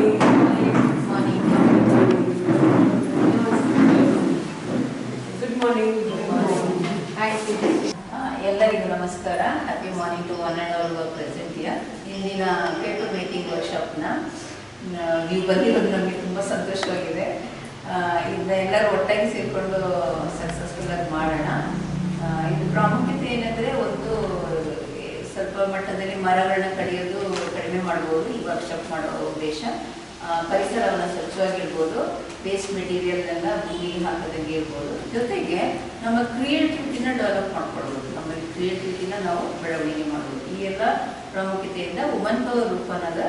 morning. Good morning. Hi, ಎಲ್ಲರಿಗೂ ನಮಸ್ಕಾರ. Happy morning to one and all our present here. ಇಂದಿನ paper making ವರ್ಕ್ಶಾಪ್ನ ನೀವು ಬಂದಿರೋದು ನಮಗೆ ತುಂಬ ಸಂತೋಷವಾಗಿದೆ. ಇದೆಲ್ಲರೂ ಒಟ್ಟಾಗಿ ಸೇರಿಕೊಂಡು ಸಕ್ಸಸ್ಫುಲ್ಲಾಗಿ ಮಾಡೋಣ. ಇದು ಪ್ರಾಮುಖ್ಯತೆ ಏನಂದರೆ, ಒಂದು ಸ್ವಲ್ಪ ಮಟ್ಟದಲ್ಲಿ ಮರಗಳನ್ನ ಕಡಿಯೋದು ಕಡಿಮೆ ಮಾಡ್ಬೋದು ಈ ವರ್ಕ್ಶಾಪ್ ಮಾಡೋ ಉದ್ದೇಶ. ಪರಿಸರವನ್ನು ಸ್ವಚ್ಛವಾಗಿರ್ಬೋದು, ವೇಸ್ಟ್ ಮೆಟೀರಿಯಲ್ನೆಲ್ಲ ಭೂಮಿಗೆ ಹಾಕೋದಂಗೆ ಇರ್ಬೋದು. ಜೊತೆಗೆ ನಮ್ಮ ಕ್ರಿಯೇಟಿವಿಟಿನ ಡೆವಲಪ್ ಮಾಡ್ಕೊಳ್ಬೋದು, ನಮ್ಮ ಕ್ರಿಯೇಟಿವಿಟಿನ ನಾವು ಬೆಳವಣಿಗೆ ಮಾಡ್ಬೋದು. ಈ ಎಲ್ಲ ಪ್ರಾಮುಖ್ಯತೆಯಿಂದ ವುಮನ್ ಪವರ್ ರೂಪನದ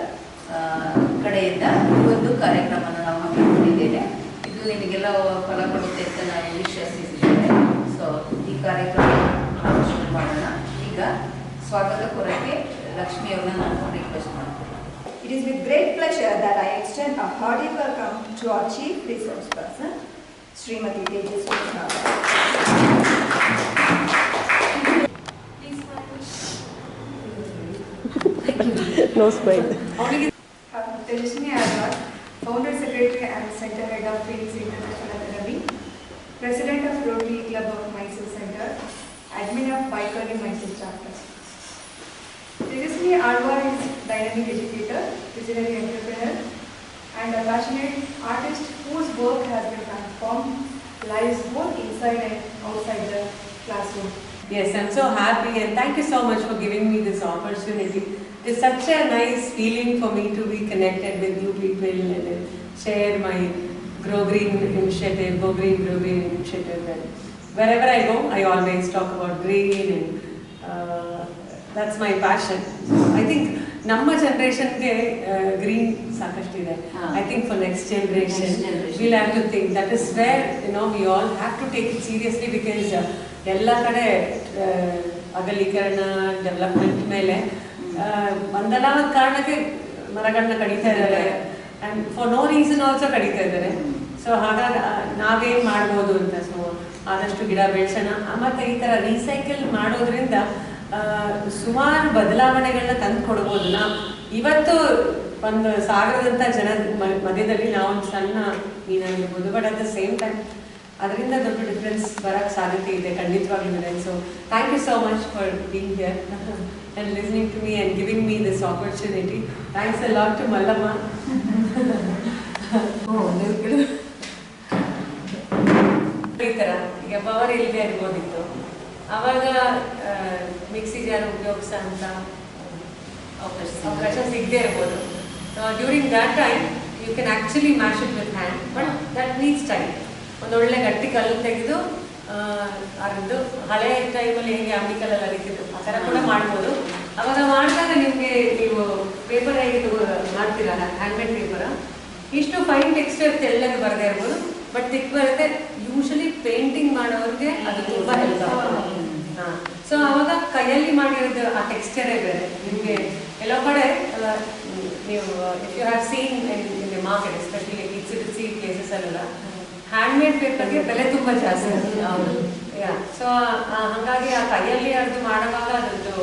ಕಡೆಯಿಂದ ಈ ಒಂದು ಕಾರ್ಯಕ್ರಮನ ನಾವು ಹಮ್ಮಿಕೊಂಡಿದ್ದೇವೆ. ಇದು ನಿಮಗೆಲ್ಲ ಫಲ ಕೊಡುತ್ತೆ ಅಂತ ನಾನು ವಿಶ್ವಾಸಿಸಿದ್ದೇನೆ. ಸೊ ಈ ಕಾರ್ಯಕ್ರಮ ಶುರು ಮಾಡೋಣ. ಈಗ ಸ್ವಾಗತ ಕೋರಕ್ಕೆ ಲಕ್ಷ್ಮಿ ಅವ್ರನ್ನ ನಾನು ರಿಕ್ವೆಸ್ಟ್ ಮಾಡ್ತೀನಿ. It is with great pleasure that I extend a hearty welcome to our Chief Resource Person, Srimati Tejaswi Nagara. No smile. Tejaswi Nagara, Founder Secretary and Center Head of Phoenix International Academy, President of Rotary Club of Mysore Center, Admin of Baikali Mysore Chapter. Tejaswi Alwar is dynamic educator, visionary entrepreneur, and a passionate artist whose work has been transformed lives both inside and outside the classroom. Yes, I'm so happy and thank you so much for giving me this opportunity. It's such a nice feeling for me to be connected with you people and share my Grow Green initiative, Go Green, Grow Green initiative. And wherever I go, I always talk about green and that's my passion. I think ನಮ್ಮ ಜನರೇಷನ್ಗೆ green ಸಾಕಷ್ಟಿದೆ. I think for next generation will have to think that is where we all have to take it seriously. Because ಎಲ್ಲ ಕಡೆ ಅಗಲೀಕರಣ development ಮೇಲೆ ಒಂದಲ್ಲ ಒಂದು ಕಾರಣಕ್ಕೆ ಮರಗಳನ್ನ ಕಡಿತಾ ಇದ್ದಾರೆ and for no reason also ಕಡಿತಾ ಇದ್ದಾರೆ. ಸೊ ಹಾಗಾಗಿ ನಾವೇನು ಮಾಡ್ಬೋದು ಅಂತ, ಸೊ ಆದಷ್ಟು ಗಿಡ ಬೆಳೆಸೋಣ. ಮತ್ತು ಈ ಥರ ರೀಸೈಕಲ್ ಮಾಡೋದ್ರಿಂದ ಸುಮಾರು ಬದಲಾವಣೆಗಳನ್ನ ತಂದು ಕೊಡ್ಬೋದು. ಇವತ್ತು ಒಂದು ಸಾಗರದಂಥ ಜನ ಮಧ್ಯದಲ್ಲಿ ನಾವೊಂದು ಸಣ್ಣ ಮೀನಾಗಿರ್ಬೋದು, but at the same time ಅದರಿಂದ ದೊಡ್ಡ ಡಿಫ್ರೆನ್ಸ್ ಬರೋಕ್ಕೆ ಸಾಧ್ಯತೆ ಇದೆ, ಖಂಡಿತವಾಗ್ಲೂ ಇದೆ. So thank you so much for being here and listening to me and giving me this opportunity. Thanks a lot to Mallamma. ಈ ಥರ ಈಗ ಪವರ್ ಇಲ್ಲದೆ ಇರ್ಬೋದಿತ್ತು, ಆವಾಗ ಮಿಕ್ಸಿ ಜಾರ್ ಉಪಯೋಗಿಸೋ ಅಂತ ಅವಕಾಶ ಸಿಗದೆ ಇರ್ಬೋದು. During that time you can actually mash it with hand, but that needs time. ಒಂದೊಳ್ಳೆ ಗಟ್ಟಿ ಕಲ್ಲು ತೆಗೆದು ಅದರದ್ದು ಹಳೆ ಟೈಮಲ್ಲಿ ಹೇಗೆ ಅಂಬಿಕಲ್ಲಲ್ಲಿ ಅರಿತಿದ್ದು ಆ ಥರ ಕೂಡ ಮಾಡ್ಬೋದು. ಅವಾಗ ಮಾಡಿದಾಗ ನಿಮಗೆ ನೀವು ಪೇಪರ್ ಹೇಗೆ ಮಾಡ್ತೀರಾ, ಹ್ಯಾಂಡ್ಮೇಡ್ ಪೇಪರ, ಇಷ್ಟು ಫೈನ್ ಟೆಕ್ಸ್ಚರ್ ತೆಳ್ಳಗೆ ಬರದೇ ಇರ್ಬೋದು, ಬಟ್ ತಿಕ್ ಬರುತ್ತೆ. ಯೂಶಲಿ ಪೇಂಟಿಂಗ್ ಮಾಡೋರಿಗೆ ಅದು ತುಂಬ ಹೆಲ್ಪ್ ಆಗುತ್ತೆ. ಸೊ ಅವಾಗ ಕೈಯಲ್ಲಿ ಮಾಡಿರೋದು ಆ ಟೆಕ್ಸ್ಚರೇ ಬೇರೆ. ನಿಮಗೆ ಎಲ್ಲೋ ಕಡೆ ನೀವು if you have seen in the market, especially ಕಿಚಿ ಪ್ಲೇಸಸ್ಸಲ್ಲೆಲ್ಲ ಹ್ಯಾಂಡ್ಮೇಡ್ ಪೇಪರ್ಗೆ ಬೆಲೆ ತುಂಬ ಜಾಸ್ತಿ. ಸೊ ಹಾಗಾಗಿ ಆ ಕೈಯಲ್ಲಿ ಅದು ಮಾಡುವಾಗ ಅದರದ್ದು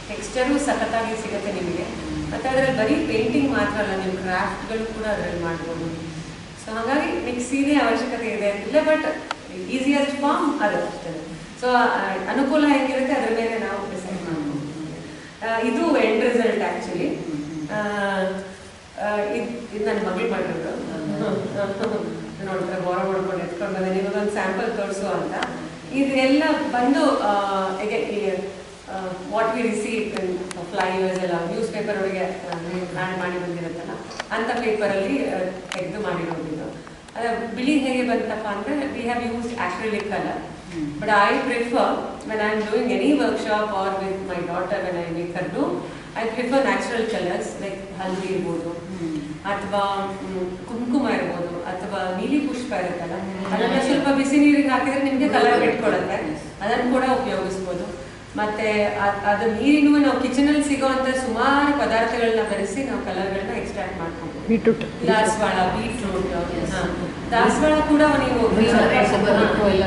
ಟೆಕ್ಸ್ಚರು ಸಖತ್ತಾಗಿ ಸಿಗುತ್ತೆ ನಿಮಗೆ. ಮತ್ತು ಅದರಲ್ಲಿ ಬರೀ ಪೇಂಟಿಂಗ್ ಮಾತ್ರ ಅಲ್ಲ, ನೀವು ಕ್ರಾಫ್ಟ್ಗಳು ಕೂಡ ಅದರಲ್ಲಿ ಮಾಡ್ಬೋದು. ಸೊ ಹಾಗಾಗಿ ಮಿಕ್ಸಿನೇ ಅವಶ್ಯಕತೆ ಇದೆ ಅಂತಿಲ್ಲ, ಬಟ್ ಈಸಿಯೆಸ್ಟ್ ಫಾರ್ಮ್ ಅದು ಅಷ್ಟೇ. ಸೊ ಅನುಕೂಲ ಹೇಗಿರುತ್ತೆ ಅದರ ಮೇಲೆ ನಾವು ಡಿಸೈಡ್ ಮಾಡ್ಬೋದು. ಇದು ಎಂಡ್ ರಿಸಲ್ಟ್ ಆ್ಯಕ್ಚುಲಿ. ಇದು ನನ್ನ ಮಗಳು ಮಾಡಿರೋದು. ನೋಡಿದ್ರೆ ಬೋರ ಮಾಡ್ಕೊಂಡು ಎತ್ಕೊಂಡು ಬಂದೆ, ನಿಮಗೊಂದು ಸ್ಯಾಂಪಲ್ ತೋರಿಸು ಅಂತ. ಇದೆಲ್ಲ ಬಂದು ವಾಟ್ ವಿ ರಿಸೀವ್ ಫ್ಲೈವರ್ಸ್ ಎಲ್ಲ ನ್ಯೂಸ್ ಪೇಪರ್ ಒಳಗೆ ಬ್ರ್ಯಾಂಡ್ ಮಾಡಿ ಬಂದಿರುತ್ತಲ್ಲ ಅಂಥ ಪೇಪರಲ್ಲಿ ತೆಗೆದು ಮಾಡಿರೋದಿದ್ದು. ಬಿಳಿ ಹೇಗೆ ಬಂತಪ್ಪ ಅಂದರೆ, we have used acrylic colour, but I prefer when I am doing any workshop or with my daughter, when I make her do, I prefer natural colours like haldi ಇರ್ಬೋದು, ಅಥವಾ ಕುಂಕುಮ ಇರ್ಬೋದು, ಅಥವಾ ನೀಲಿ ಪುಷ್ಪ ಇರುತ್ತಲ್ಲ, ಅದನ್ನು ಸ್ವಲ್ಪ ಬಿಸಿ ನೀರಿಗೆ ಹಾಕಿದರೆ ನಿಮಗೆ ಕಲರ್ ಬಿಟ್ಕೊಡುತ್ತೆ, ಅದನ್ನು ಕೂಡ ಉಪಯೋಗಿಸ್ಬೋದು. ಮತ್ತು ಅದು ನೀರಿನೂ ನಾವು ಕಿಚನಲ್ಲಿ ಸಿಗೋವಂಥ ಸುಮಾರು ಪದಾರ್ಥಗಳನ್ನ ಬೆರೆಸಿ ನಾವು ಕಲರ್ಗಳನ್ನ ಎಕ್ಸ್ಟ್ರಾಕ್ಟ್ ಮಾಡ್ಕೊಬೋದು. ಬೀಟ್ರೂಟ್, ದಾಸವಾಳ, ಬೀಟ್ರೂಟ್, ದಾಸವಾಳ ಕೂಡ ನೀವು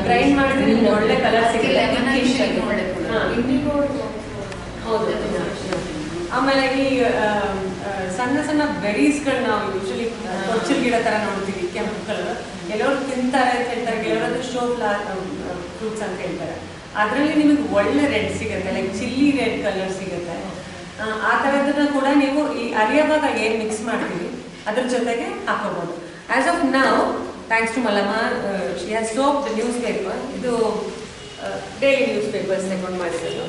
ಗ್ರೈಂಡ್ ಮಾಡಿದ್ರೆ ನಿಮ್ಗೆ ಒಳ್ಳೆ ಕಲರ್ ಸಿಗುತ್ತೆ. ಹೌದು. ಆಮೇಲೆ ಈ ಸಣ್ಣ ಸಣ್ಣ ಬೆರೀಸ್ಗಳು ನಾವು ಯೂಶಲಿ ಕೊಚ್ಚಿಲ್ ಗಿಡ ಥರ ನೋಡ್ತೀವಿ, ಕೆಂಪು ಕಲರ್. ಕೆಲವರು ತಿಂತಾರೆ ಅಂತ ಹೇಳ್ತಾರೆ, ಕೆಲವರದ್ದು ಶೋ ಫ್ರೂಟ್ಸ್ ಅಂತ ಹೇಳ್ತಾರೆ. ಅದರಲ್ಲಿ ನಿಮಗೆ ಒಳ್ಳೆ ರೆಡ್ ಸಿಗುತ್ತೆ, ಲೈಕ್ ಚಿಲ್ಲಿ ರೆಡ್ ಕಲರ್ ಸಿಗುತ್ತೆ. ಆ ಥರದನ್ನ ಕೂಡ ನೀವು ಈ ಅರಿಯುವಾಗ ಏನು ಮಿಕ್ಸ್ ಮಾಡ್ತೀವಿ ಅದ್ರ ಜೊತೆಗೆ ಹಾಕೋಬೋದು. As of now, thanks to Malamma, she has soap news paper. ಇದು ಡೈಲಿ ನ್ಯೂಸ್ ಪೇಪರ್ಸ್ ತಗೊಂಡು ಮಾಡಿರೋದು.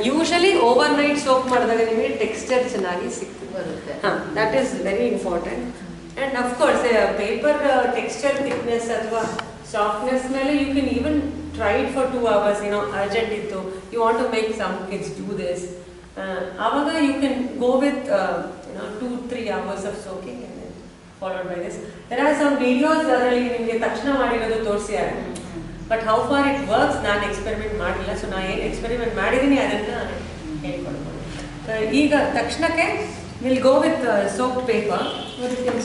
ಯೂಶಲಿ ಓವರ್ ನೈಟ್ ಸೋಪ್ ಮಾಡಿದಾಗ ನಿಮಗೆ ಟೆಕ್ಸ್ಚರ್ ಚೆನ್ನಾಗಿ ಬರುತ್ತೆ. ಹಾಂ, that is very important. And of course paper texture thickness ಅಥವಾ ಸಾಫ್ಟ್ನೆಸ್ ಮೇಲೆ you can even try it for 2 hours. Urgent ಇತ್ತು, you want to make some kids do this, ಆವಾಗ you can go with 2-3 hours of soaking and then followed by this. There are some videos ಅದರಲ್ಲಿ ನಿಮಗೆ ತಕ್ಷಣ ಮಾಡಿರೋದು ತೋರಿಸಿದ್ದಾರೆ. But how far it works ನಾನು experiment ಮಾಡಿಲ್ಲ. So ನಾನು ಏನು ಎಕ್ಸ್ಪೆರಿಮೆಂಟ್ ಮಾಡಿದ್ದೀನಿ ಅದನ್ನು ಹೇಳ್ಕೊಡ್ಬೋದು. ಈಗ ತಕ್ಷಣಕ್ಕೆ will go with soaped paper.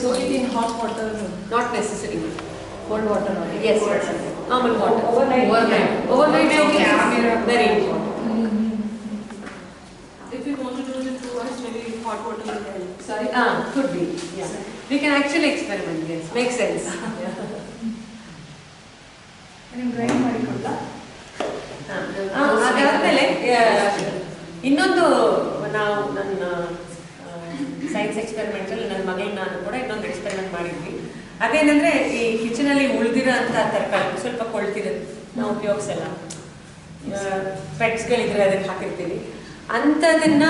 So it in hot water, not necessary, cold water only. yes, normal water. Overnight soaking is very important. If you want to do it 2 hours, maybe hot water will help. Sorry. Could be, yeah. We can actually experiment, yes. Makes sense. ನಿಮ್ಗೆ grind ಮಾಡಿ ಕೊಡ್ಲಾ? ಅದಾದ್ಮೇಲೆ ಇನ್ನೊಂದು, ನಾವು ನನ್ನ science experimentally ನನ್ನ ಮಗಳು ನಾನು ಕೂಡ ಇನ್ನೊಂದು ಎಕ್ಸ್ಪೆರಿಮೆಂಟ್ ಮಾಡಿದ್ವಿ. ಅದೇನಂದ್ರೆ ಈ ಕಿಚನಲ್ಲಿ ಉಳಿದಿರೋ ಅಂತ ತರಕಾರಿ ಸ್ವಲ್ಪ ಕೊಳ್ತಿರೋದು ನಾವು ಉಪಯೋಗಿಸಲ್ಲ, ಪೆಟ್ಸ್ಗಳಿದ್ರೆ ಅದಕ್ಕೆ ಹಾಕಿರ್ತೀವಿ, ಅಂಥದನ್ನ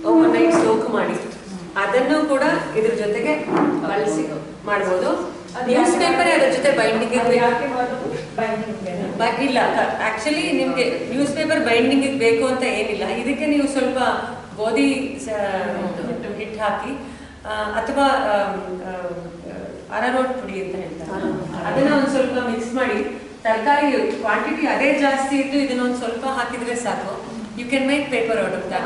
ಓವರ್ ನೈಟ್ ಸೋಕ್ ಮಾಡಿ ಅದನ್ನು ಕೂಡ ಇದ್ರ ಜೊತೆಗೆ ಬಳಸಿ ಮಾಡ್ಬೋದು. ನ್ಯೂಸ್ ಪೇಪರ್ ಅದ್ರ ಜೊತೆ ಬೈಂಡಿಂಗ್ ಇಲ್ಲ. ಆಕ್ಚುಲಿ ನಿಮ್ಗೆ ನ್ಯೂಸ್ ಪೇಪರ್ ಬೈಂಡಿಂಗ್ ಬೇಕು ಅಂತ ಏನಿಲ್ಲ. ಇದಕ್ಕೆ ನೀವು ಸ್ವಲ್ಪ ಗೋಧಿ ಹಿಟ್ಟು ಹಾಕಿ ಅಥವಾ ಅರಾರೋಟ್ ಪುಡಿ ಅಂತ ಹೇಳ್ತಾರೆ, ಅದನ್ನ ಒಂದು ಸ್ವಲ್ಪ ಮಿಕ್ಸ್ ಮಾಡಿ, ತರಕಾರಿ ಕ್ವಾಂಟಿಟಿ ಅದೇ ಜಾಸ್ತಿ ಇದ್ದು ಇದನ್ನ ಒಂದು ಸ್ವಲ್ಪ ಹಾಕಿದ್ರೆ ಸಾಕು. You can make paper out of that.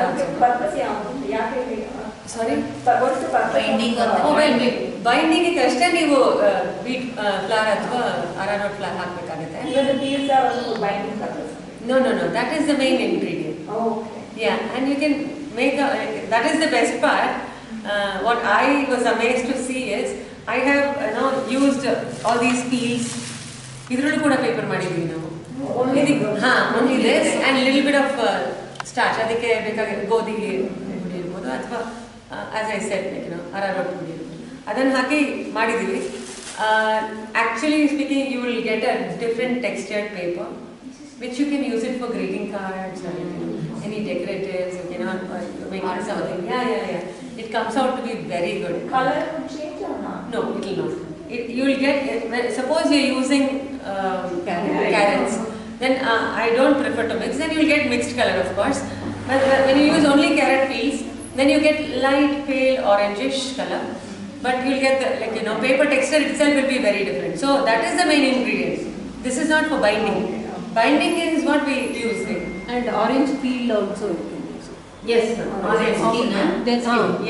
Sorry, binding ಅಷ್ಟೇ ನೀವು ವೀಟ್ ಫ್ಲವರ್ ಅಥವಾ ಅರಾರೋಟ್ ಫ್ಲವರ್ ಹಾಕಬೇಕಾಗುತ್ತೆ. No, that is the main ingredient. Okay. Yeah, and you can make that is the best part. What I was amazed to see is I have used all these peels. Idrullu kuda paper ಮಾಡಿದ್ವಿ ನಾವು. Only this and little bit of starch. ಅದಕ್ಕೆ ಬೇಕಾಗಿ ಗೋಧಿ ಪುಡಿ ಇರ್ಬೋದು ಅಥವಾ as I said, ಅರಾರೋಟ್ ಪುಡಿ ಅದನ್ನು ಹಾಕಿ ಮಾಡಿದ್ದೀವಿ. Actually speaking, you will get a different textured paper which you can use it for greeting cards or any decoratives. You can make it something. Yeah. It comes out to be very good. Color would change or not? No, it will not. You will get, suppose you are using carrots, then I don't prefer to mix. Then you will get mixed color, of course. But when you use only carrot peels, then you get light pale orangish color. But you will get the, paper texture itself will be very different. So that is the main ingredient. This is not for binding. Binding is what we use. And orange peel also you can use. Yes, orange skin.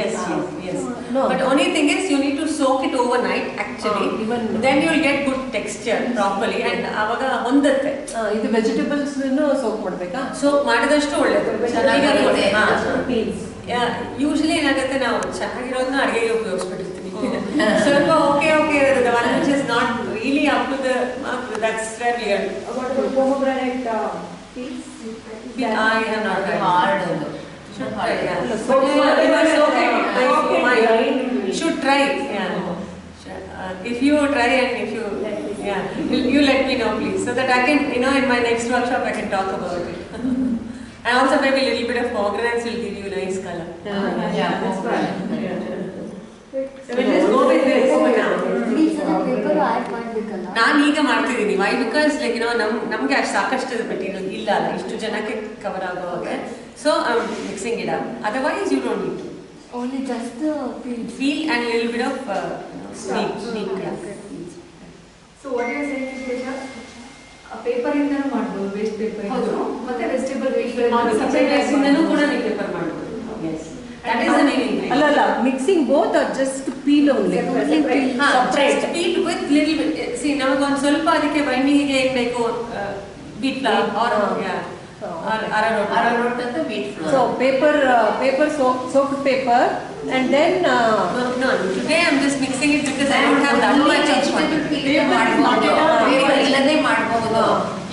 Yes. No. But only thing is you need to soak it overnight actually. Then you will get good texture properly and avaga hondutte. ಇದು vegetables soak ಮಾಡಬೇಕಾ? Soak ಮಾಡಿದಷ್ಟು ಒಳ್ಳೆಯದು. Peel's usually ಏನಾಗುತ್ತೆ, ನಾವು ಚೆನ್ನಾಗಿರೋದನ್ನ ಅಡುಗೆಗೆ ಉಪಯೋಗಿಸ್ಬಿಟ್ಟಿರ್ತೀವಿ. ಸ್ವಲ್ಪ okay the one which is not really up to the mark, that's where we are. What about pomegranate peels? I have not tried. Hard ಅದು. You should try. If you try and if you you let me know please, so that I can in my next workshop I can talk about it. And also maybe a little bit of pomegranates will give you nice color. That's right. So we'll just go with this for now. ನಾನು ಈಗ ಮಾಡ್ತಿದ್ದೀನಿ. Why because ನಮ್ಗೆ ಅಷ್ಟು ಸಾಕಷ್ಟು material ಇಲ್ಲ ಅಲ್ಲ ಇಷ್ಟು ಜನಕ್ಕೆ ಕವರ್ ಆಗೋ ಹಾಗೆ. So I am mixing it up. Otherwise you don't need to Only just the peels. feel and little bit of neat. So what you are saying is paper ಇಂದನೂ ಮಾಡ್ಬೋದು, ವೇಸ್ಟ್ ಪೇಪರ್ ಮತ್ತೆ vegetable separate ಇಂದನೂ ಕೂಡ ನೀವು prepare ಮಾಡ್ಬೋದು. Yes, that is the main ingredient. ಅಲ್ಲ mixing both are just peel only. Separate peel with little bit. See, ನಮಗೆ ಒಂದು ಸ್ವಲ್ಪ ಅದಕ್ಕೆ ಬೈಂಡಿಂಗಿಗೆ ಏನು ಬೇಕು, ವೀಟ್ ಫ್ಲವರ್ or ಅರಾರೋಟ್ ಅಂತ wheat flour. So paper soaked paper and then No, today I'm just mixing it because I don't have that much of quantity. Paper ಇಲ್ಲದೆ ಮಾಡಬಹುದು.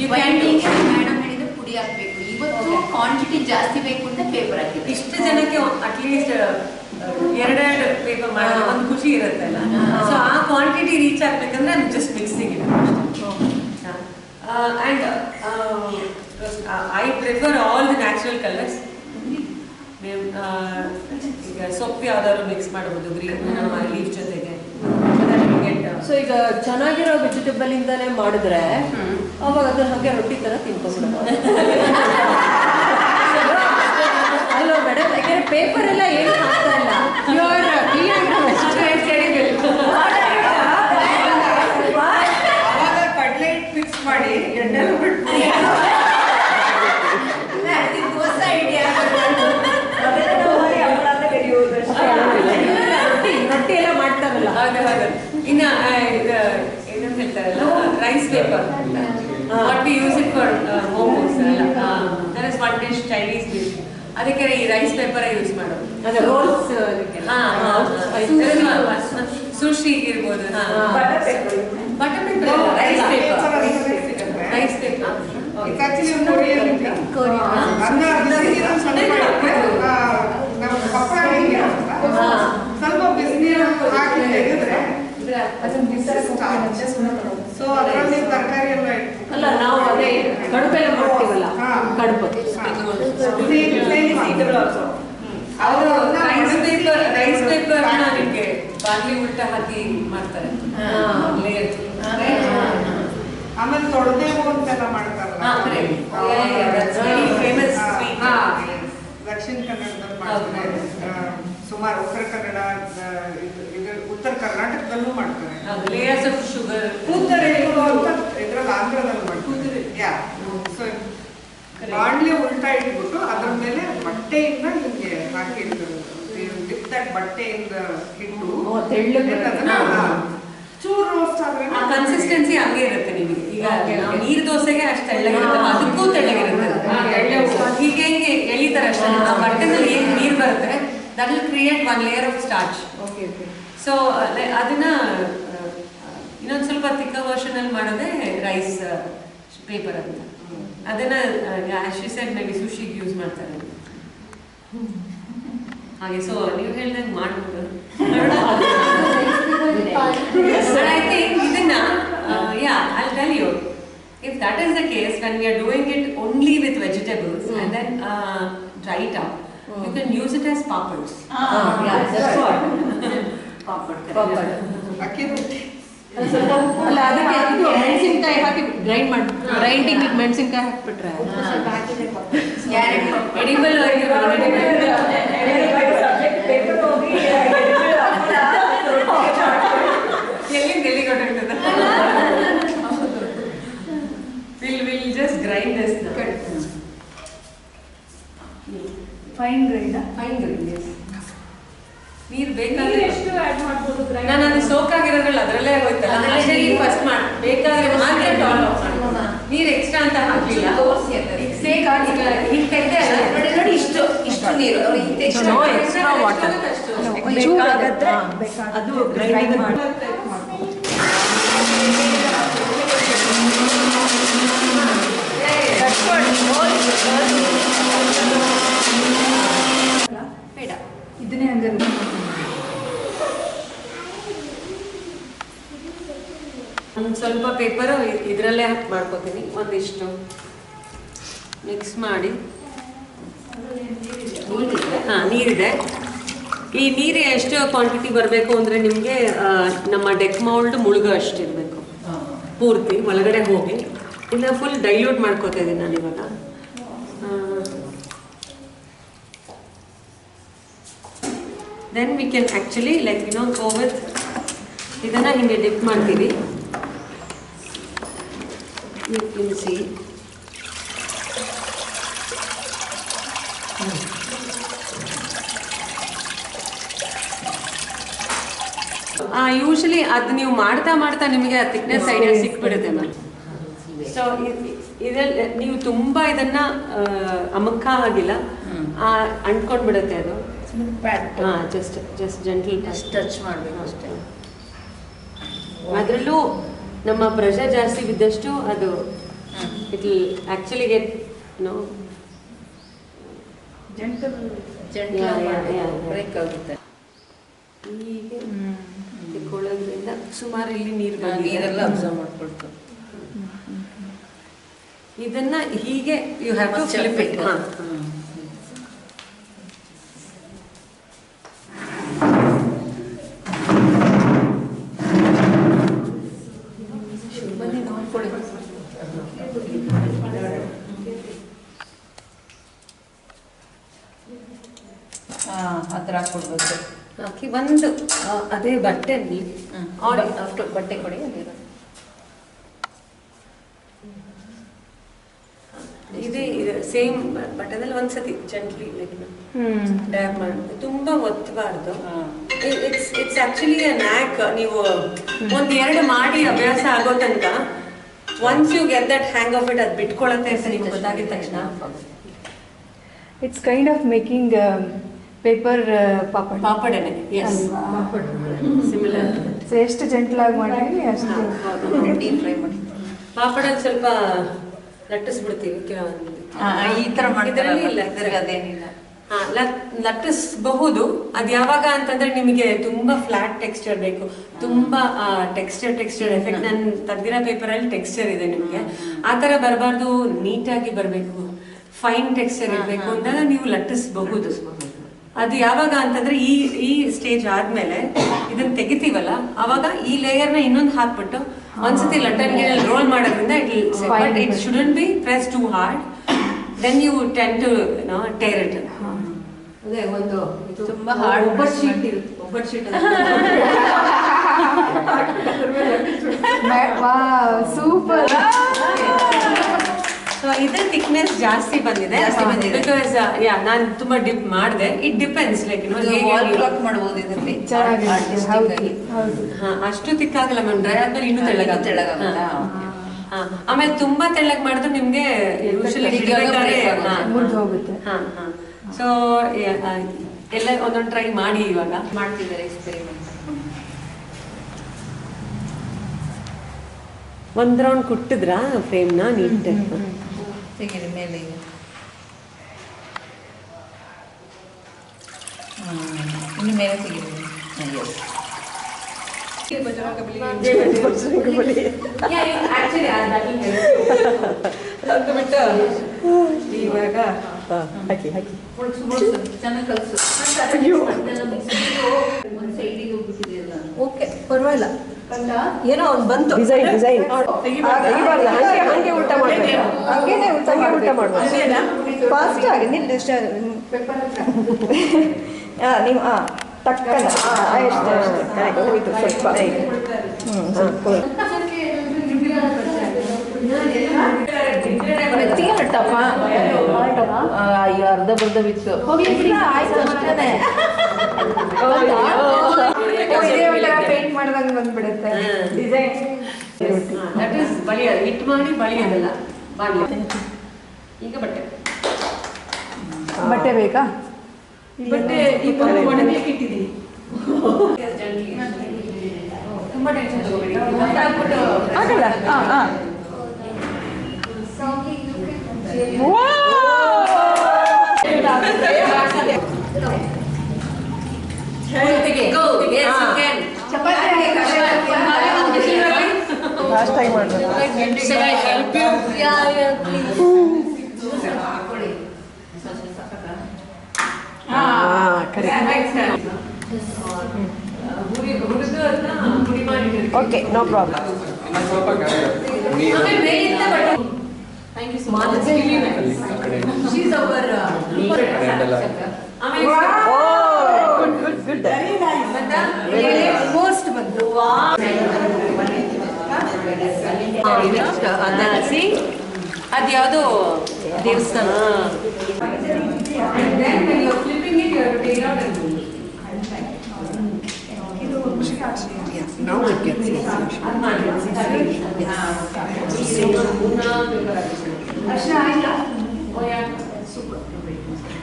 You can do. Madam ಹೇಳಿದ್ರೆ ಪುಡಿ ಹಾಕ್ಬೇಕು. ಇವತ್ತು ಕ್ವಾಂಟಿಟಿ ಜಾಸ್ತಿ ಬೇಕು ಅಂತ ಪೇಪರ್ ಹಾಕಿದ್ದೆ. ಇಷ್ಟು ಜನಕ್ಕೆ ಅಟ್ಲೀಸ್ಟ್ ಎರಡೆರಡು ಪೇಪರ್ ಮಾಡಿ ಒಂದು ಖುಷಿ ಇರುತ್ತಲ್ಲ. ಸೊ ಆ ಕ್ವಾಂಟಿಟಿ ರೀಚ್ ಆಗ್ಬೇಕಂದ್ರೆ I'm just mixing it. And I prefer all the natural colors. ಈಗ ಸೊಪ್ಪು ಯಾವ್ದಾದ್ರು ಮಿಕ್ಸ್ ಮಾಡಬಹುದು ಗ್ರೀನ್ ನಮ್ಮ ಲೀಫ್ ಜೊತೆಗೆ. ಸೊ ಈಗ ಚೆನ್ನಾಗಿರೋ ವೆಜಿಟೇಬಲ್ ಇಂದಾನೆ ಮಾಡಿದ್ರೆ ಅವಾಗ ಅದನ್ನ ಹಾಗೆ ರೊಟ್ಟಿ ತರ ತಿನ್ಕೊಂಡ್ಬಿಡೋದು. ಅಲ್ವಾ ಮೇಡಮ್, ಯಾಕಂದ್ರೆ ಪೇಪರ್ ಎಲ್ಲ ಏನು ಆಗ್ತಾ ಇಲ್ಲ. ಕಡ್ಲೆ ಮಿಕ್ಸ್ ಮಾಡಿ ಎಣ್ಣೆಲ್ಲ ಬಿಟ್ಟು ಹೊಸ ಐಡಿಯಾ. ರೊಟ್ಟಿ ಎಲ್ಲ ಮಾಡ್ತಾರಲ್ಲ. ಇನ್ನ ಏನಂತ ಹೇಳ್ತಾರಲ್ಲ rice paper. What we use it for momos ಅಲ್ಲ, that is one dish Chinese dish. ಅದಕ್ಕೆ ಈ ರೈಸ್ ಪೇಪರ್ ಯೂಸ್ ಮಾಡೋದು. ಅದೇ ರೋಲ್ಸ್ ಸುಶಿ ಇರ್ಬೋದು. Butter paper, rice paper, rice paper. ಸ್ವಲ್ಪ ಬಿಸಿನೀರು ಹಾಕಿ ತೆಗೆದ್ರೆ ಸೊ ಅದರಲ್ಲಿ ತರಕಾರಿ ಎಲ್ಲ ಅಲ್ಲ, ನಾವು ಅದೇ ಕಡುಬೆಲ್ಲ ಮಾಡ್ತೀವಲ್ಲ, ಕಡುಬು. ಅವರು ರೈಸ್ ಪೇಪರ್ ನಿಮಗೆ ಬಾರ್ಲಿ ಉಲ್ಟ ಹಾಕಿ ಮಾಡ್ತಾರೆ. ಆಮೇಲೆ ತೊಳೆದೇವು ಅಂತೆಲ್ಲ ಮಾಡ್ತಾರಲ್ಲ, ಫೇಮಸ್ ದಕ್ಷಿಣ ಕನ್ನಡದಲ್ಲಿ ಮಾಡ್ತಾರೆ. ಸುಮಾರು ಉತ್ತರ ಕರ್ನಾಟಕದಲ್ಲೂ ಮಾಡ್ತಾರೆ. ಲೇಯರ್ಸ್ ಆಫ್ ಶುಗರ್ ಕೂತರೇನು ಅಂತ ಇದ್ರಲ್ಲಿ ಆಂಧ್ರದಲ್ಲಿ ಮಾಡ್ತಾರೆ. ಸೊ ಬಾಣ್ಲಿ ಉಲ್ಟಾ ಇಟ್ಬಿಟ್ಟು ಅದ್ರ ಮೇಲೆ ಬಟ್ಟೆಯಿಂದ ಹಿಂಗೆ ಹಾಕಿ ಡಿಪ್ ದಟ್ ಬಟ್ಟೆಯಿಂದ ಹಿಟ್ಟು ಚೂರು ರೋಸ್ಟ್ ಆದ್ರೆ ಕನ್ಸಿಸ್ಟೆನ್ಸಿ ಹಂಗೆ ಇರುತ್ತೆ ನಿಮಗೆ. ಈಗ ನೀರ್ ದೋಸೆಗೆ ಅಷ್ಟು ತೆಳ್ಳಗಿರುತ್ತೆ, ಅದಕ್ಕೂ ತೆಳ್ಳಗಿರುತ್ತೆ. ಹೀಗೆ ಹಿಂಗೆ ಎಳಿತಾರೆ ಅಷ್ಟೇ. ಆ ಬಟ್ಟೆನಲ್ಲಿ ಏನ್ ನೀರ್ ಬರುತ್ತೆ that will create one layer of starch. So ಅದನ್ನ ಇನ್ನೊಂದು ಸ್ವಲ್ಪ ತಿಕ್ಕ ವರ್ಷನ್ ಅಲ್ಲಿ ಮಾಡೋದೇ ರೈಸ್ ಪೇಪರ್ ಅಂತ. ಅದನ್ನ ಮೇ ಬಿ ಸುಶಿಗೆ ಯೂಸ್ ಮಾಡ್ತಾರೆ ಹಾಗೆ. ಸೊ ನೀವು ಹೇಳ್ದಂಗೆ ಮಾಡ್ಬೋದು. I think ಇದನ್ನ I'll tell you, if that is the case, when we are doing it only with vegetables and then dry it out, you can use it as papads. That's what. Papad. ಅಕ್ಕಿ ರೊಟ್ಟಿ ಅಲ್ಲ, ಅದಕ್ಕೆ ಇದು ಮೆಣಸಿನ್ಕಾಯಿ ಹಾಕಿ grinding ಮೆಣಸಿನ್ಕಾಯಿ ಹಾಕ್ಬಿಟ್ರೆ edible ಎಲ್ಲಿ ಕೊಟ್ಟಿರ್ತದೆ. We'll just grind this now. Fine grind. Yes. ನೀರು ಬೇಕಾದ್ರೆ ನಾನು ಅದು ಸೋಕ್ ಆಗಿರೋದ್ರಲ್ಲ ಅದರಲ್ಲೇ ಹೋಯ್ತಲ್ಲ, ಅದರಲ್ಲಿ ಫಸ್ಟ್ ಮಾಡಿ ಬೇಕಾದ್ರೆ ಮಾತ್ರ ಟಾಲ್ ಆಫ್ ಮಾಡಿ. ನೀರು ಎಕ್ಸ್ಟ್ರಾ ಅಂತ ಹಾಕಲಿಲ್ಲ. ನೋಡಿ ಇಷ್ಟು ನೀರು ಎಕ್ಸ್ಟ್ರಾ ವಾಟರ್ ಅದು ಗ್ರೈಂಡಿಂಗ್ ಮಾಡಿ. ಬೇಡ, ಇದನ್ನೇ ಹಂಗಾರೆ ಒಂದು ಸ್ವಲ್ಪ ಪೇಪರು ಇದರಲ್ಲೇ ಮಾಡ್ಕೋತೀನಿ. ಒಂದಿಷ್ಟು ಮಿಕ್ಸ್ ಮಾಡಿ. ನೀರಿದೆ. ಈ ನೀರು ಎಷ್ಟು ಕ್ವಾಂಟಿಟಿ ಬರಬೇಕು ಅಂದರೆ ನಿಮಗೆ ನಮ್ಮ ಡೆಕ್ ಮೌಲ್ಡ್ ಮುಳುಗೋ ಅಷ್ಟಿರಬೇಕು ಪೂರ್ತಿ ಒಳಗಡೆ ಹೋಗಿ. ಇನ್ನು ಫುಲ್ ಡೈಲ್ಯೂಟ್ ಮಾಡ್ಕೋತಾ ಇದ್ದೀನಿ ನಾನು ಇವಾಗ. Then we can actually like go with ಇದನ್ನು ಹಿಂಗೆ ಡಿಪ್ ಮಾಡ್ತೀವಿ. You can see. ಯೂಶಲಿ ಅದು ನೀವು ಮಾಡ್ತಾ ಮಾಡ್ತಾ ನಿಮಗೆ ಆ ಥಿಕ್ನೆಸ್ ಐಡಿಯಾ ಸಿಕ್ಬಿಡುತ್ತೆ ಮ್ಯಾಮ್. ಸೊ ಇದ್ರಲ್ಲಿ ನೀವು ತುಂಬಾ ಇದನ್ನ ಅಮಕ್ಕ ಆಗಿಲ್ಲ, ಅಂಟ್ಕೊಂಡ್ಬಿಡುತ್ತೆ ಅದು. ಜಸ್ಟ್ ಜೆಂಟಲ್ ಟಚ್ ಮಾಡಬೇಕು ಅಷ್ಟೇ. ಅದರಲ್ಲೂ ನಮ್ಮ ಪ್ರೆಷರ್ ಜಾಸ್ತಿ ಬಿದ್ದಷ್ಟು ಅದು it will actually get no gentle break ಆಗುತ್ತೆ. ಹೀಗೆ ಇಟ್ಕೊಳ್ಳೋದ್ರಿಂದ ಸುಮಾರು ಇಲ್ಲಿ ನೀರೆಲ್ಲ ಅಬ್ಸರ್ವ್ ಮಾಡ್ಕೊಳ್ತು. ಇದನ್ನ ಹೀಗೆ you have to flip it. ಆ ಥರ ಹಾಕ್ಕೊಡ್ಬೇಕು. ಹಾಕಿ ಒಂದು ಅದೇ ಬಟ್ಟೆಯಲ್ಲಿ ಬಟ್ಟೆ ಕೊಡಿ ಅಲ್ಲಿರೋ ಇದೇ ಸೇಮ್ ಬಟ್ಟೆದಲ್ಲಿ ಒಂದ್ಸತಿ ಜೆಂಟ್ಲಿ ಡ್ಯಾಬ್ ಮಾಡಿ, ತುಂಬಾ ಒತ್ತಬಾರ್ದು. ಇಟ್ಸ್ ಆಕ್ಚುಲಿ ಅ ನ್ಯಾಕ್. ನೀವು ಒಂದೆರಡು ಮಾಡಿ ಅಭ್ಯಾಸ ಆಗೋ ತನಕ once you get that hang of it, ಅದು ಬಿಟ್ಕೊಳತ್ತೆ ಅಂತ ನಿಮ್ಗೆ ಗೊತ್ತಾಗಿದ ತಕ್ಷಣ. It's kind of making paper ಪಾಪಡನೆ. ಸಿಮಿಲರ್. ಸೊ ಎಷ್ಟು ಜೆಂಟಲ್ ಆಗಿ ಮಾಡಿದ್ವಿ ಅಷ್ಟು ಡೀಪ್ ಫ್ರೈ ಮಾಡಿ. ಪಾಪಡಲ್ಲಿ ಸ್ವಲ್ಪ ಲಟ್ಟಿಸ್ಬಿಡ್ತೀವಿ ಕೆಲವೊಂದು. ಈ ಥರ ಇದರಲ್ಲಿ ಇಲ್ಲ, ಅದೇನಿಲ್ಲ. ಲಟ್ಟಿಸಬಹುದು. ಅದು ಯಾವಾಗ ಅಂತಂದ್ರೆ ನಿಮಗೆ ತುಂಬಾ ಫ್ಲಾಟ್ ಟೆಕ್ಸ್ಚರ್ ಬೇಕು, ತುಂಬಾ ಟೆಕ್ಸ್ಚರ್ ಎಫೆಕ್ಟ್. ನಾನು ತೆಗ್ದಿರೋ ಪೇಪರ್ ಅಲ್ಲಿ ಟೆಕ್ಸ್ಚರ್ ಇದೆ ನಿಮ್ಗೆ, ಆ ತರ ಬರಬಾರ್ದು, ನೀಟಾಗಿ ಬರಬೇಕು, ಫೈನ್ ಟೆಕ್ಸ್ಚರ್ ಇರಬೇಕು ಅಂದಾಗ ನೀವು ಲಟ್ಟಿಸಬಹುದು. ಅದು ಯಾವಾಗ ಅಂತಂದ್ರೆ ಈ ಸ್ಟೇಜ್ ಆದ್ಮೇಲೆ ಇದನ್ನ ತೆಗಿತೀವಲ್ಲ, ಅವಾಗ ಈ ಲೇಯರ್ನ ಇನ್ನೊಂದು ಹಾಕ್ಬಿಟ್ಟು ಒಂದ್ಸತಿ ಲಟ್ಟನ್ಗೆ ರೋಲ್ ಮಾಡೋದ್ರಿಂದ it shouldn't be press too hard, then you tend to tear it. ಅದೇ ಒಂದು ತುಂಬಾ ಹಾರ್ಡ್ ಒಬ್ಬಟ್ಟು ಶೀಟ್ ಇರುತ್ತೆ, ಒಬ್ಬಟ್ಟು ಶೀಟ್ ಸೂಪರ್. ಇದ್ರ ಥಿಕ್ನೆಸ್ ಜಾಸ್ತಿ ಬಂದಿದೆ ಬಿಕಾಸ್ ನಾನು ತುಂಬಾ ಡಿಪ್ ಮಾಡಿದೆ. ಇಟ್ ಡಿಪೆಂಡ್ಸ್ ಲೈಕ್ ಮಾಡಬಹುದು ಇದರಲ್ಲಿ. ಅಷ್ಟು ತಿಕ್ಕಾಗಲ್ಲ ಮ್ಯಾಮ್, ಡ್ರೈ ಆದ್ಮೇಲೆ ಇನ್ನೂ ತೆಳ್ಳಗಾಗುತ್ತೆ. ಆಮೇಲೆ ತುಂಬಾ ತೆಳ್ಳಗ್ ಮಾಡಿದ್ರೆ ನಿಮ್ಗೆ ಮುರಿದು ಹೋಗುತ್ತೆ. ಸೊ ಎಲ್ಲ ಒಂದೊಂದು ಟ್ರೈ ಮಾಡಿ. ಇವಾಗ ಮಾಡ್ತಿದ್ದಾರೆ ಎಕ್ಸ್ಪೆರಿಮೆಂಟ್. ಒಂದ್ ರೌಂಡ್ ಕುಟ್ಟಿದ್ರ ಫ್ರೇಮ್ನ ನೀಟಾಗಿ ತೆಗೀರಿ ಮೇಲೆ. ಇನ್ನು ಮೇಲೆ ತೆಗೀರಿ. ಇವಾಗ ಹಾಕಿ ಚೆನ್ನಾಗಿ ಕಲಸು. ಒಂದು ಸೈಡಿಗೆ ಹೋಗ್ಬಿಟ್ಟಿದೆಯಲ್ಲ. ಓಕೆ, ಪರವಾಗಿಲ್ಲ. ಏನೋ ಒಂದು ಬಂತು ಡಿಸೈನ್ ಹಂಗೆ ಉಲ್ಟಾ ಮಾಡಬೇಕು. ಹಂಗೇನೆ ಉಲ್ಟಾ ಮಾಡಬೇಕು. ಫಾಸ್ಟ್ ಆಗಿ ನಿಲ್ಲಿ. ನೀವು ಟಕ್ಕನ ಅಷ್ಟೇ ಕರೆಕ್ಟ್ ಹೋಯ್ತು. ಸ್ವಲ್ಪ ಮೆತ್ತಿಗೆಟ್ಟಪ್ಪ. ಅಯ್ಯೋ, ಅರ್ಧ ಬರ್ಧ ಬಿತ್ತು. ಆಯ್ತು ಅಷ್ಟೇ. ಪೇಂಟ್ ಮಾಡಿದಂಗೆ ಬಂದ್ಬಿಡುತ್ತೆ ಡಿಸೈನ್. ದಟ್ ಇಸ್ ಬಳಿಯೋದು, ಹಿಟ್ ಮಾಡಿ ಬಳಿಯೋದಲ್ಲ, ಬಾಡ್ಲಿ. ಈಗ ಬಟ್ಟೆ ಬೇಕಾ? ಬಟ್ಟೆ ಒಣಗ್ಲಿಕ್ಕೆ ಇಟ್ಟಿದ್ದೀನಿ. ತುಂಬಾ ಟೆನ್ಷನ್ ತಗೋಬೇಡಿ. ಆಗಲ್ಲ. ಲಾಸ್ಟ್ ಟೈಮ್ ಮಾಡಬೇಕು. Okay, no problem. Thank you so much. She's our good. almost ಬಂತು. ಅದ್ಯಾವುದೋ ದೇವಸ್ಥಾನ. Now it gets easier. ಅರ್ಶನ ಆಯ್ತಾ?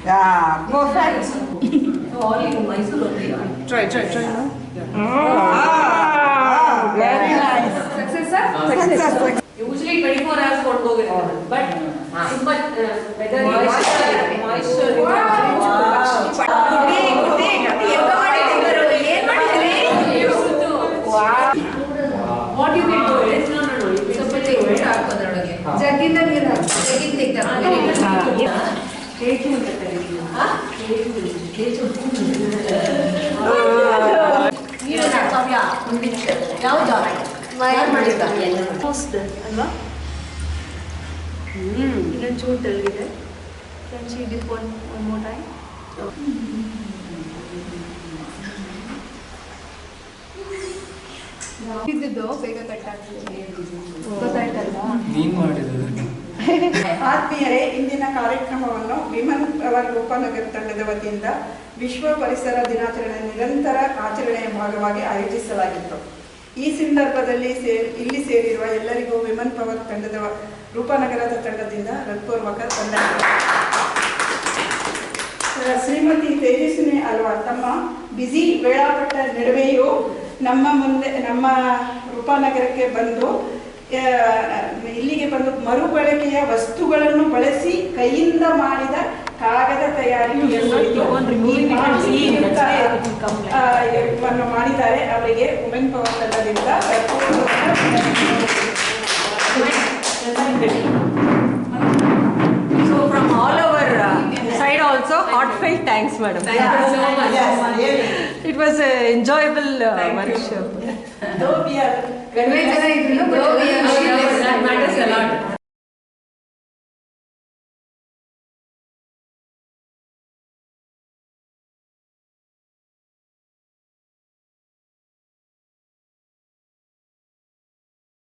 Yeah, perfect. All in Mysore only. Try. Very nice. Success, sir? Success. Usually 24 hours won't go with it. But whether moisture. What you can do is, no. ಸ್ವಲ್ಪ ತೆಗೆದು ಹಾಕೋದ್ರೊಳಗೆ ಜಗ್ಗಿಂದ ನೀರು ಹಾಕಿ. ತೆಗೆದು ತೆಗ್ದು cake ಅಂತ ಕರೀತೀವಿ. Cake. ಯಾವ್ದು ಮಾಡಿದ್ದ ಅಲ್ವಾ? ಇದೊಂದು ಚೂರು ತೆಳಗಿದೆ. Can she dip one more time? ಇದ್ದಿದ್ದು ಬೇಗ ಕಟ್ಟಾಗ್ತದೆ. ಗೊತ್ತಾಯ್ತಲ್ವಾ? ನೀನ್ ಮಾಡಿದ ಆತ್ಮೀಯರೇ, ಇಂದಿನ ಕಾರ್ಯಕ್ರಮವನ್ನು ವಿಮನ್ ಪವರ್ ರೂಪನಗರ ತಂಡದ ವತಿಯಿಂದ ವಿಶ್ವ ಪರಿಸರ ದಿನಾಚರಣೆ ನಿರಂತರ ಆಚರಣೆಯ ಭಾಗವಾಗಿ ಆಯೋಜಿಸಲಾಗಿತ್ತು. ಈ ಸಂದರ್ಭದಲ್ಲಿ ಇಲ್ಲಿ ಸೇರಿರುವ ಎಲ್ಲರಿಗೂ ವಿಮನ್ ಪವರ್ ತಂಡದ ರೂಪನಗರದ ತಂಡದಿಂದ ಹೃತ್ಪೂರ್ವಕ ವಂದನೆಗಳು. ಶ್ರೀಮತಿ ತೇಜಸ್ವಿನಿ ಅಲ್ವಾ ತಮ್ಮ ಬ್ಯುಸಿ ವೇಳಾಪಟ್ಟ ನಡುವೆಯೂ ನಮ್ಮ ರೂಪನಗರಕ್ಕೆ ಬಂದು ಇಲ್ಲಿಗೆ ಬಂದು ಮರುಬಳಕೆಯ ವಸ್ತುಗಳನ್ನು ಬಳಸಿ ಕೈಯಿಂದ ಮಾಡಿದ ಕಾಗದ ತಯಾರಿಕೆಯನ್ನು ಮಾಡಿದ್ದಾರೆ. ಅವರಿಗೆ ವುಮೆನ್ ಪವರ್ ತಂಡದಿಂದ So from all our side also, heartfelt thanks, madam. Thank you so much. Yes, really. It was an enjoyable workshop. Though we are ಕಡಿಮೆ ಜನ ಇದ್ರು Though we are That matters a lot.